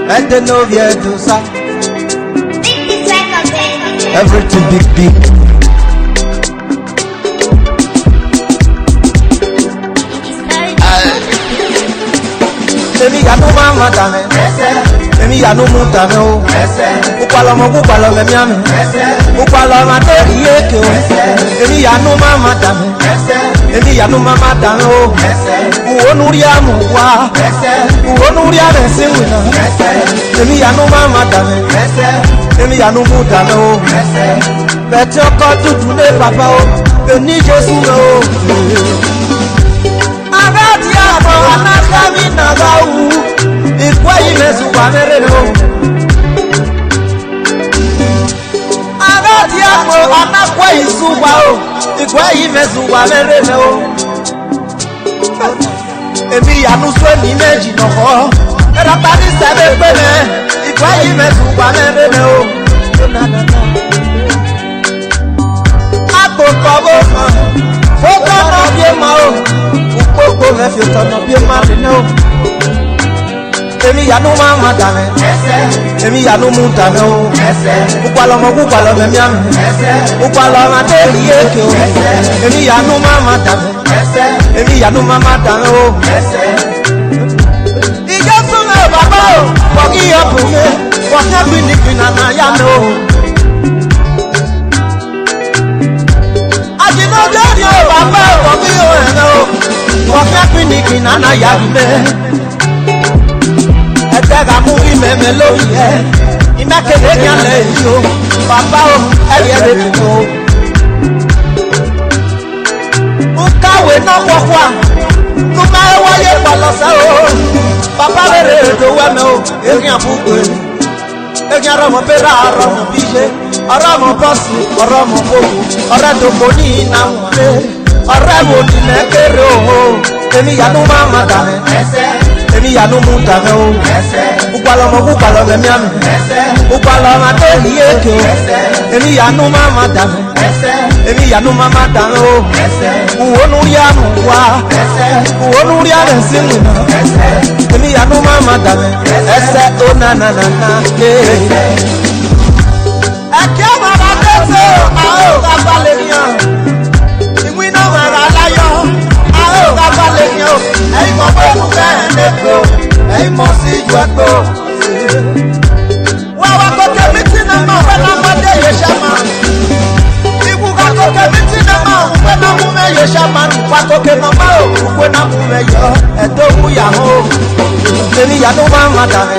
And the novia do sa. Everything big. Emi ya no mama dame. Emi ya no muta me o. Upalo me miami. Upalo ma teriye ke o. Emi ya no mama dame. Emi ya no mama dame o. Uonuria muwa. Uonuria mesewina. Emi ya no mama dame. Emi ya no muta me o. Beti oko tutu ne papa o. Eni Jesu me o. Agati abo anakami nagawu. Ikwa imezu wa mereno. Agati abo anakwa isuwa o. Ikwa imezu wa mereno. Emi ya nuswe ni meji noho. Era pari sebe pene. Ikwa imezu wa mereno. Ako kobo foka no bie ma o. Ukoko me fiota no bie ma no. Emi ya no mama dame. Emi ya no muta me o. Upalo me miami. Upalo ma teriye ke o. Emi ya no mama dame. Emi ya no mama dame o. Ijesu me baba o. Foki ya pume. Foki biniki na ya me o. Ajino jeri o baba o. Foki o ene o. Foki biniki na ya me. Ẹ̀dẹ́gà mú ìmẹ̀mẹ̀ lórí ẹ̀. Ìmẹ̀kẹ̀lẹ̀ ní alẹ́ yìí o. Bàbá o, ẹ̀yẹ rẹ̀ mi o. Ń káwé náà wọ́pọ̀ à. Ń máa wáyé pọ̀lọ́sẹ̀ o. Bàbá rẹ̀ èdè wẹ́mẹ̀ o. Èyí àbúkù ẹ̀. Èyí arọ́mọ bẹ́rẹ̀ arọ́mọ bí ṣe. Ọ̀rọ̀mọ bọ́sì, ọ̀rọ̀mọ gbogbo. Ọ̀rẹ́ tó kò ní iná wọlé. Ọ̀rẹ́ wo ni mẹ́kẹ́rẹ́ o. Èmi yàtọ̀ máa ma dà mí. Emi ya no muta me o. Upalo me miami. Upalo ma teriye ke o. Emi ya no mama dame. Emi ya no mama dame o. Uonuria muwa. Uonuria mesewina. Emi ya no mama dame. Ese o na. Eke mama tese ao gabalenia. Imwino mara layo. Ao gabalenia. Ei mo bo neko. Ei mo si juato. Wa ko kemiti na ma na ma de yeshama. Ibu ga ko kemiti na ma we na mu me yeshama. Wa ko ke na ma o we na mu me yo. Edo mu ya ho. Emi ya no mama dame.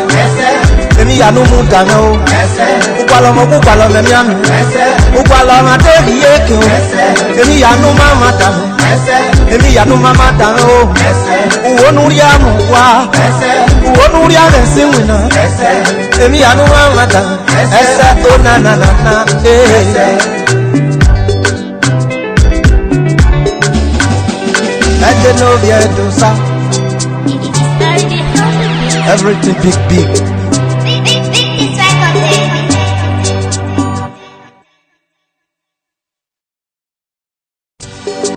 Emi ya no mu dame o. Upalo me miami. Upalo ma teriye ke o. Emi ya no mama dame. Emi ya no mama dame o. Uonuria muwa. Uonuria mesewina. Emi ya no mama dame. Ese o na. And the novia do sa. Everything big.